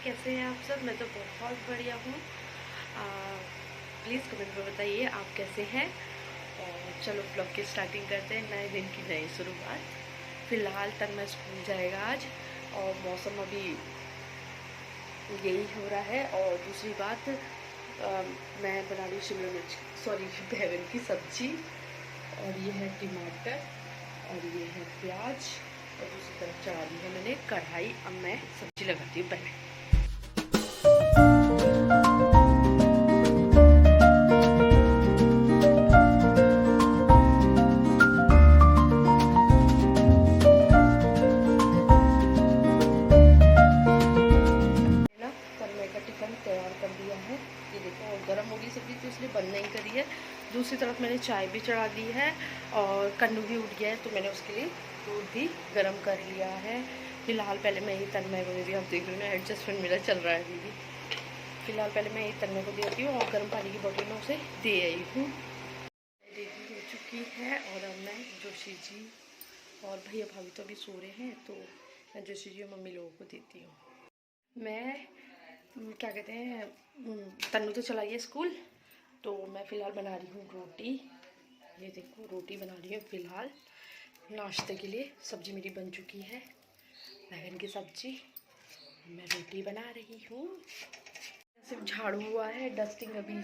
कैसे हैं आप सब। मैं तो बहुत बढ़िया हूँ। प्लीज़ कमेंट में बताइए आप कैसे हैं। और चलो ब्लॉग की स्टार्टिंग करते हैं, नए दिन की नई शुरुआत। फ़िलहाल तक मैं स्कूल जाएगा आज, और मौसम अभी यही हो रहा है। और दूसरी बात, मैं बना रही हूँ शिमला मिर्च बैंगन की सब्जी, और ये है टमाटर, और ये है प्याज, और दूसरी तरफ चढ़ा दी है मैंने कढ़ाई। अब मैं सब्जी लगाती हूँ पहले। तैयार कर दिया है, ये देखो। और गर्म होगी सब्ज़ी तो इसलिए बंद नहीं करी है। दूसरी तरफ मैंने चाय भी चढ़ा दी है, और कन्नू भी उठ गया है तो मैंने उसके लिए दूध भी गर्म कर लिया है। फिलहाल पहले मैं ये तन्मय को दे दी। आप देख रहे हो ना, एडजस्टमेंट मेरा चल रहा है अभी भी। फिलहाल पहले मैं ये तन्मय को देती हूँ, और गर्म पानी की बोतल में उसे दे आई हूँ। रेडी हो चुकी है, और अब मैं जोशी जी और भैया भाभी तो अभी सो रहे हैं, तो मैं जोशी जी और मम्मी लोगों को देती हूँ। मैं क्या कहते हैं, तन्नू तो चला गया स्कूल, तो मैं फ़िलहाल बना रही हूँ रोटी। ये देखो, रोटी बना रही हूँ फ़िलहाल नाश्ते के लिए। सब्ज़ी मेरी बन चुकी है, बैंगन की सब्ज़ी। मैं रोटी बना रही हूँ। सिर्फ झाड़ू हुआ है, डस्टिंग अभी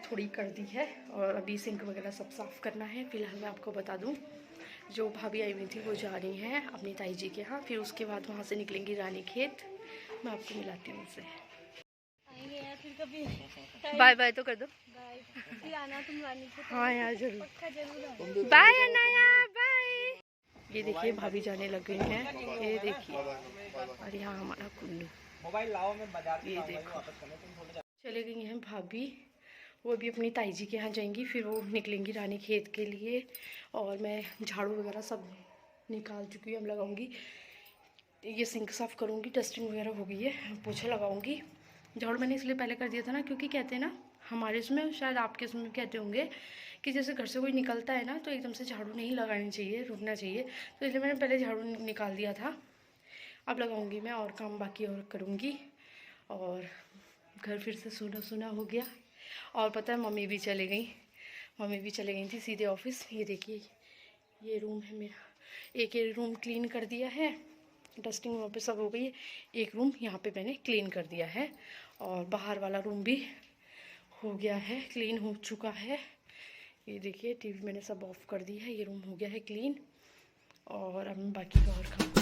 थोड़ी कर दी है, और अभी सिंक वगैरह सब साफ़ करना है। फ़िलहाल मैं आपको बता दूँ, जो भाभी आई हुई थी वो जा रही हैं अपनी ताई जी के यहाँ, फिर उसके बाद वहाँ से निकलेंगी रानी खेत। मैं आपको मिलाती हूँ उनसे। बाय बाय तो कर दो। बाय आना तुम रानी खेत। हाँ यार जरूर। पक्का जरूर बाय अनाया, बाय। ये देखिए भाभी जाने लग गई हैं, ये देखिए। और यहाँ हमारा कुल्लू, मोबाइल लाओ, मैं बाजार ये देखो चले गई हैं भाभी। वो भी अपनी ताई जी के यहाँ जाएंगी, फिर वो निकलेंगी रानी खेत के लिए। और मैं झाड़ू वगैरह सब निकाल चुकी हूँ, अब लगाऊंगी। ये सिंक साफ़ करूँगी, डस्टिंग वगैरह हो गई है, पोछा लगाऊंगी। झाड़ू मैंने इसलिए पहले कर दिया था ना, क्योंकि कहते हैं ना हमारे इसमें, शायद आपके इसमें कहते होंगे कि जैसे घर से कोई निकलता है ना, तो एकदम से झाड़ू नहीं लगानी चाहिए, रुकना चाहिए। तो इसलिए मैंने पहले झाड़ू निकाल दिया था। अब लगाऊंगी मैं, और काम बाकी और करूँगी। और घर फिर से सूना सूना हो गया। और पता है, मम्मी भी चली गई थी सीधे ऑफिस। ये देखिए, ये रूम है मेरा। एक ये रूम क्लीन कर दिया है, डस्टिंग वहाँ पे सब हो गई है। एक रूम यहाँ पे मैंने क्लीन कर दिया है, और बाहर वाला रूम भी हो गया है, क्लीन हो चुका है। ये देखिए, टीवी मैंने सब ऑफ कर दी है, ये रूम हो गया है क्लीन। और अब मैं बाकी का और काम करती हूँ।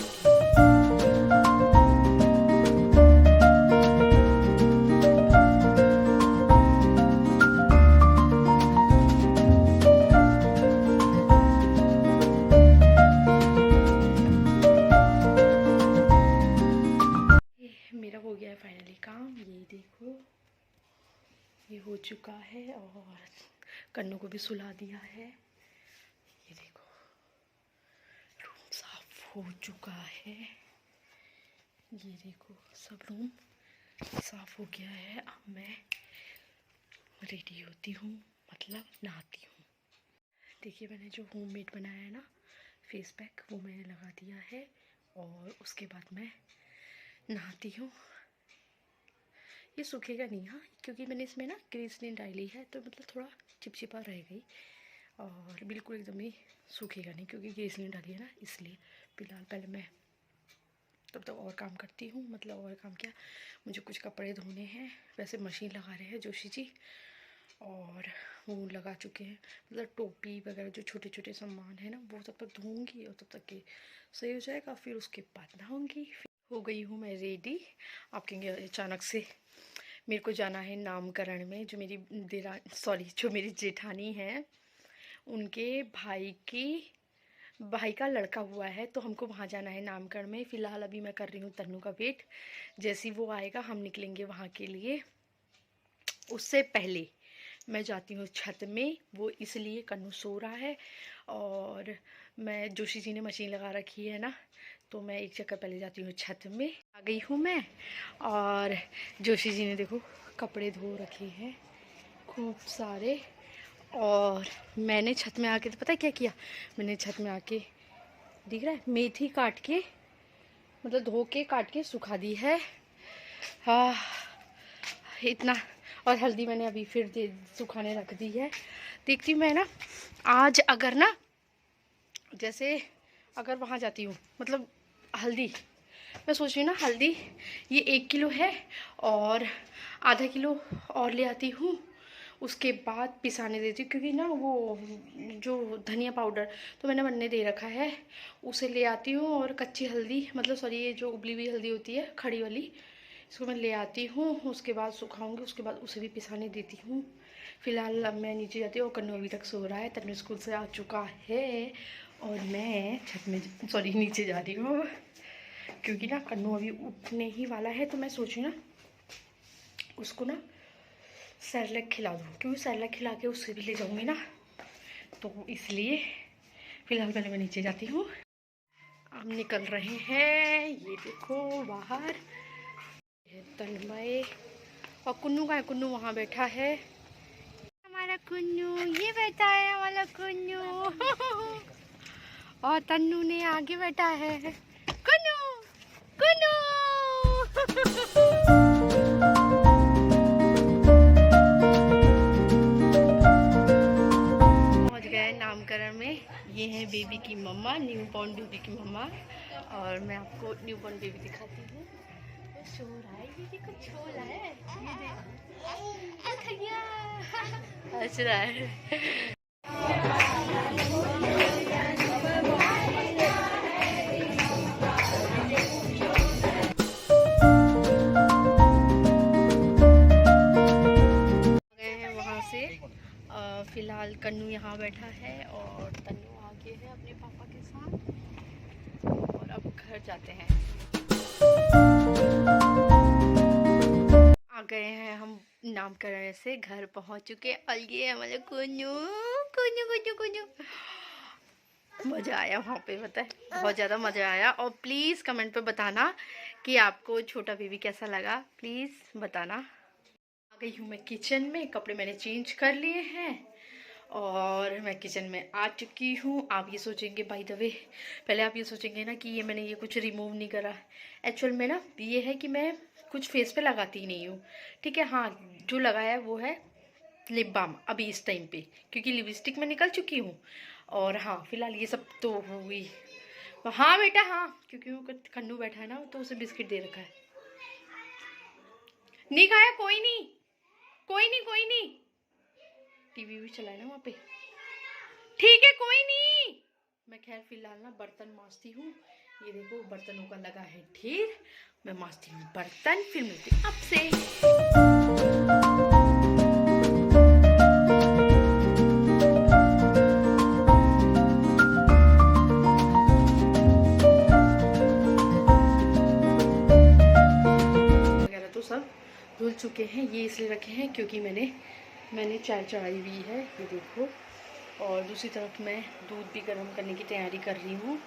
मेरा हो गया है फाइनली काम। ये देखो, ये हो चुका है, और कन्नू को भी सुला दिया है। ये देखो, रूम साफ हो चुका है। ये देखो, सब रूम साफ हो गया है। अब मैं रेडी होती हूँ, मतलब नहाती हूँ। देखिए, मैंने जो होममेड बनाया है ना फेस पैक, वो मैंने लगा दिया है, और उसके बाद मैं नहाती हूँ। ये सूखेगा नहीं, हाँ, क्योंकि मैंने इसमें ना ग्रीसलिन डाली है, तो मतलब थोड़ा चिपचिपा रहेगा, और बिल्कुल एकदम ही सूखेगा नहीं, क्योंकि ग्रीसलिन डाली है ना, इसलिए। फिलहाल पहले मैं तब तक और काम करती हूँ। मतलब और काम क्या, मुझे कुछ कपड़े धोने हैं। वैसे मशीन लगा रहे हैं जोशी जी, और वो लगा चुके हैं। मतलब टोपी वगैरह जो छोटे छोटे सामान है ना, वो तब तक धोऊँगी, और तब तक के सही हो जाएगा। फिर उसके बाद नहाऊँगी। हो गई हूँ मैं रेडी। आप कहेंगे अचानक से मेरे को जाना है नामकरण में। जो मेरी जो मेरी जेठानी है, उनके भाई का लड़का हुआ है, तो हमको वहाँ जाना है नामकरण में। फ़िलहाल अभी मैं कर रही हूँ तन्नू का वेट। जैसे ही वो आएगा हम निकलेंगे वहाँ के लिए। उससे पहले मैं जाती हूँ छत में, वो इसलिए कन्नू सो रहा है, और मैं जोशी जी ने मशीन लगा रखी है ना, तो मैं एक चक्कर पहले जाती हूँ छत में। आ गई हूँ मैं, और जोशी जी ने देखो कपड़े धो रखे हैं खूब सारे। और मैंने छत में आके, तो पता है क्या किया, मैंने छत में आके, दिख रहा है, मेथी काट के, मतलब धो के काट के सुखा दी है। हाँ इतना। और हल्दी मैंने अभी फिर सुखाने रख दी है। देखती हूँ मैं ना आज, अगर ना जैसे अगर वहाँ जाती हूँ, मतलब हल्दी मैं सोच रही हूँ ना, हल्दी ये 1 किलो है और आधा किलो और ले आती हूँ, उसके बाद पिसाने देती हूँ। क्योंकि ना वो जो धनिया पाउडर तो मैंने बनने दे रखा है, उसे ले आती हूँ। और कच्ची हल्दी, मतलब सॉरी ये जो उबली हुई हल्दी होती है खड़ी वाली, इसको मैं ले आती हूँ, उसके बाद सुखाऊंगी, उसके बाद उसे भी पिसाने देती हूँ। फिलहाल अब मैं नीचे जाती हूँ और कन्नू अभी तक सो रहा है। तन्नू स्कूल से आ चुका है और मैं छत में, सॉरी नीचे जा रही हूँ क्योंकि ना कन्नू अभी उठने ही वाला है। तो मैं सोच रही हूँ ना उसको ना सैरलैक खिला दूँ, क्योंकि सैरलैक खिला के उससे भी ले जाऊँगी ना, तो इसलिए फ़िलहाल पहले मैं नीचे जाती हूँ। हम निकल रहे हैं, ये देखो बाहर तन्मय और कुन्नू का है। कुन्नू वहाँ बैठा है, हमारा कुन्नू ये बैठा है, हमारा कुन्नू और तन्नू ने आगे बैठा है। कुन्नू कुन्नू पहुँच गए नामकरण में। ये है बेबी की मम्मा, न्यू बॉर्न बेबी की मम्मा। और मैं आपको न्यू बॉर्न बेबी दिखाती हूँ। वो सो रहा है, ये देखो छोला है, ये देखो खैया हंस रहा है। गए हैं वहाँ से। फिलहाल कन्नू यहाँ बैठा है और तन्नू आगे है अपने पापा के साथ। और अब घर जाते हैं। आ गए हैं हम नामकरण से, घर पहुँच चुके। और ये हमारे कुन्नू कुन्नू कुन्नू कुन्नू। मज़ा आया वहाँ पे, पता है बहुत ज़्यादा मज़ा आया। और प्लीज़ कमेंट पे बताना कि आपको छोटा बेबी कैसा लगा, प्लीज़ बताना। आ गई हूँ मैं किचन में, कपड़े मैंने चेंज कर लिए हैं और मैं किचन में आ चुकी हूँ। आप ये सोचेंगे बाय द वे, पहले आप ये सोचेंगे ना कि ये मैंने ये कुछ रिमूव नहीं करा। एक्चुअल में ना ये है कि मैं कुछ फेस पे लगाती ही नहीं हूँ, ठीक है। हाँ जो लगाया है वो है लिप बाम अभी इस टाइम पे, क्योंकि लिपस्टिक में निकल चुकी हूँ। और हाँ फिलहाल ये सब तो हो गई। हाँ बेटा हाँ, क्योंकि वो कन्नू बैठा है ना, तो उसे बिस्किट दे रखा है। नहीं खाया, कोई नहीं कोई नहीं कोई नहीं, टीवी भी चला है ना वहाँ पे, ठीक है कोई नहीं। मैं खैर फिलहाल ना बर्तन मांजती हूँ। ये देखो बर्तनों का लगा है ढेर, मैं मांजती हूँ बर्तन, फिर मिलती हूँ आपसे। वगैरह तो सब धुल चुके हैं, ये इसलिए रखे हैं क्योंकि मैंने चाय चढ़ाई हुई है, ये देखो। और दूसरी तरफ मैं दूध भी गर्म करने की तैयारी कर रही हूँ।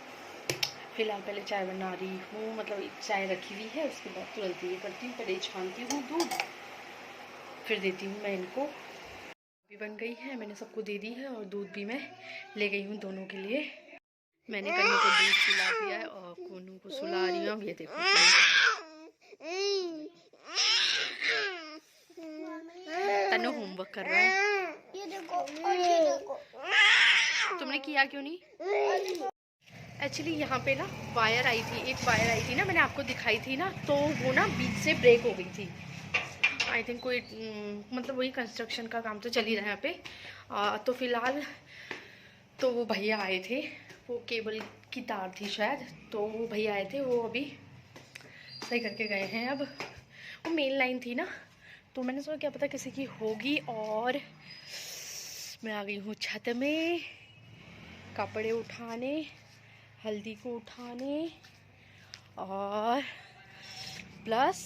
फिलहाल पहले चाय बना रही हूँ, मतलब चाय रखी हुई है, उसके बाद तुरंत ये करती हूँ, पहले छानती हूँ दूध, फिर देती हूँ मैं इनको। भी बन गई है, मैंने सबको दे दी है और दूध भी मैं ले गई हूँ दोनों के लिए। मैंने कन्नू को दूध पिला दिया है और कोनू को सुला रही हूँ। ये देखो तन्नू होमवर्क कर रहा है। ये देखो और ये देखो। तुमने किया क्यों नहीं? एक्चुअली यहाँ पे ना वायर आई थी, एक वायर आई थी ना, मैंने आपको दिखाई थी ना, तो वो ना बीच से ब्रेक हो गई थी। आई थिंक कोई मतलब वही कंस्ट्रक्शन का काम तो चल ही रहा है यहाँ पे। तो फिलहाल तो वो भैया आए थे, वो केबल की तार थी शायद, तो वो भैया आए थे, वो अभी सही करके गए हैं। अब वो मेन लाइन थी ना, तो मैंने सोचा क्या पता किसी की होगी। और मैं आ गई हूँ छत में कपड़े उठाने, हल्दी को उठाने और प्लस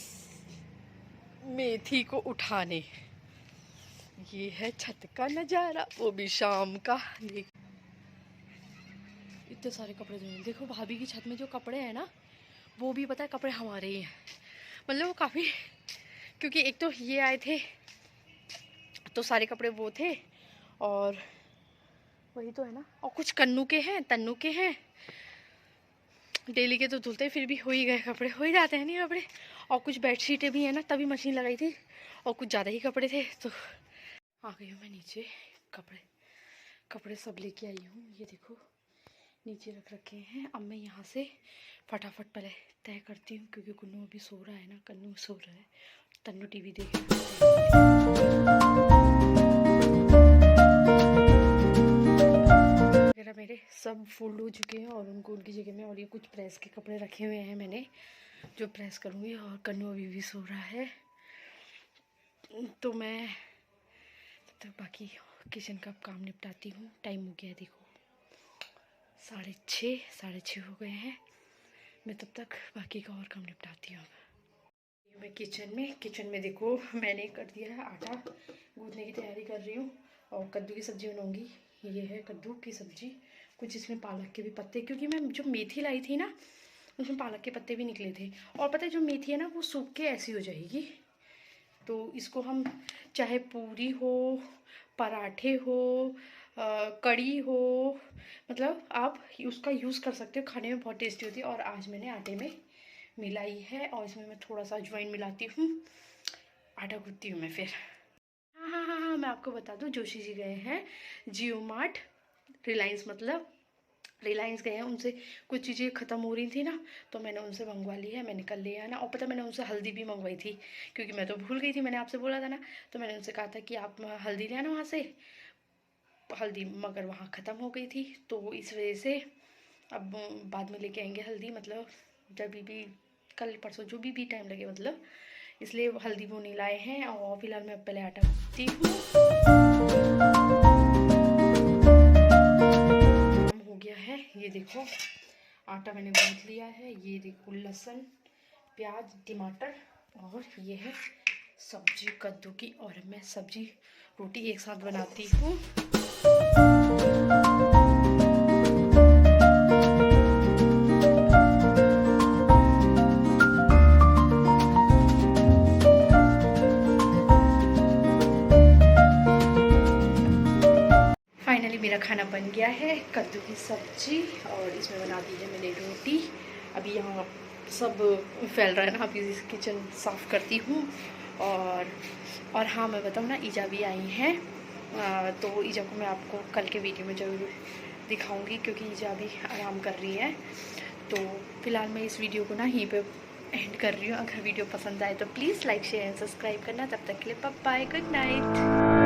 मेथी को उठाने। ये है छत का नज़ारा, वो भी शाम का। देख इतने सारे कपड़े धोए। देखो भाभी की छत में जो कपड़े हैं ना, वो भी पता है कपड़े हमारे ही हैं। मतलब वो काफ़ी, क्योंकि एक तो ये आए थे तो सारे कपड़े वो थे, और वही तो है ना, और कुछ कन्नू के हैं, तन्नू के हैं, डेली के तो धुलते फिर भी हो ही गए कपड़े, हो ही जाते हैं नहीं कपड़े। और कुछ बेडशीटें भी है ना, तभी मशीन लगाई थी, और कुछ ज़्यादा ही कपड़े थे तो आ गई हूँ मैं नीचे। कपड़े सब लेके आई हूँ, ये देखो नीचे रख रखे हैं। अब मैं यहाँ से फटाफट पहले तय करती हूँ, क्योंकि कुन्नू अभी सो रहा है ना, कन्नू सो रहा है, तन्नू टीवी देख रहा है। मेरे सब फोल्ड हो चुके हैं और उनको उनकी जगह में, और ये कुछ प्रेस के कपड़े रखे हुए हैं मैंने, जो प्रेस करूँगी। और कन्नू अभी भी सो रहा है, तो मैं तब तक बाकी किचन का काम निपटाती हूँ। टाइम हो गया है, देखो 6:30 हो गए हैं। मैं तब तक बाकी का और काम निपटाती हूँ। मैं किचन में देखो मैंने कर दिया है आटा, गूंथने की तैयारी कर रही हूँ, और कद्दू की सब्ज़ी बनाऊँगी। ये है कद्दू की सब्ज़ी, कुछ इसमें पालक के भी पत्ते, क्योंकि मैं जो मेथी लाई थी ना, उसमें पालक के पत्ते भी निकले थे। और पता है जो मेथी है ना, वो सूख के ऐसी हो जाएगी, तो इसको हम चाहे पूरी हो, पराठे हो, कड़ी हो, मतलब आप उसका यूज़ कर सकते हो, खाने में बहुत टेस्टी होती है। और आज मैंने आटे में मिलाई है, और इसमें मैं थोड़ा सा अजवाइन मिलाती हूँ, आटा गूंथती हूँ मैं फिर। हाँ, मैं आपको बता दूँ, जोशी जी गए हैं जियो मार्ट, रिलायंस गए हैं। उनसे कुछ चीज़ें ख़त्म हो रही थी ना, तो मैंने उनसे मंगवा ली है, मैंने कल ले आना। और पता मैंने उनसे हल्दी भी मंगवाई थी, क्योंकि मैं तो भूल गई थी, मैंने आपसे बोला था ना, तो मैंने उनसे कहा था कि आप हल्दी ले आना वहाँ से, हल्दी, मगर वहाँ ख़त्म हो गई थी, तो इस वजह से अब बाद में लेके आएंगे हल्दी, मतलब जब भी कल परसों जो भी टाइम लगे, मतलब इसलिए हल्दी वो नहीं लाए हैं। और फिलहाल मैं पहले आटा गूंथती हूँ। हो गया है, ये देखो आटा मैंने गूंथ लिया है। ये देखो लहसुन, प्याज, टमाटर, और ये है सब्जी कद्दू की। और मैं सब्जी रोटी एक साथ बनाती हूँ। फाइनली मेरा खाना बन गया है, कद्दू की सब्जी, और इसमें बना दी है मैंने रोटी। अभी यहाँ सब फैल रहा है ना, अभी किचन साफ़ करती हूँ। और हाँ, मैं बताऊँ ना, ईजा भी आई हैं, तो ईजा को मैं आपको कल के वीडियो में ज़रूर दिखाऊंगी, क्योंकि ईजा भी आराम कर रही है। तो फिलहाल मैं इस वीडियो को ना यहीं पे एंड कर रही हूँ। अगर वीडियो पसंद आए तो please like, share and subscribe करना। तब तक के लिए बाय बाय, गुड नाइट।